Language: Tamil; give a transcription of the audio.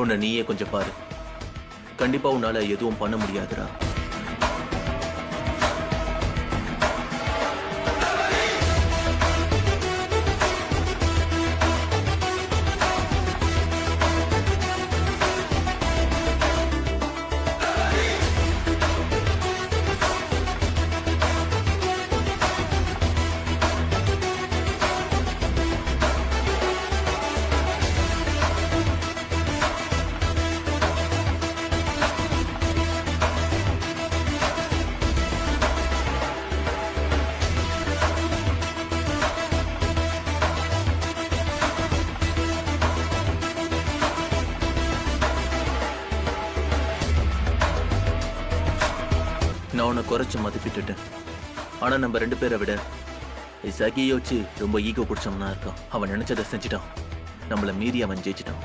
உன்னை நீயே கொஞ்சம் பாரு. கண்டிப்பா உன்னால எதுவும் பண்ண முடியாதுடா. நான் உன்னை குறைச்சு மதிப்பிட்டுட்டேன். ஆனா நம்ம 2 பேரை விட இசாகியை வச்சு ரொம்ப ஈகோ பிடிச்சவனா இருக்கான். அவன் நினைச்சதை செஞ்சுட்டான். நம்மளை மீறி அவன் ஜெயிச்சிட்டான்.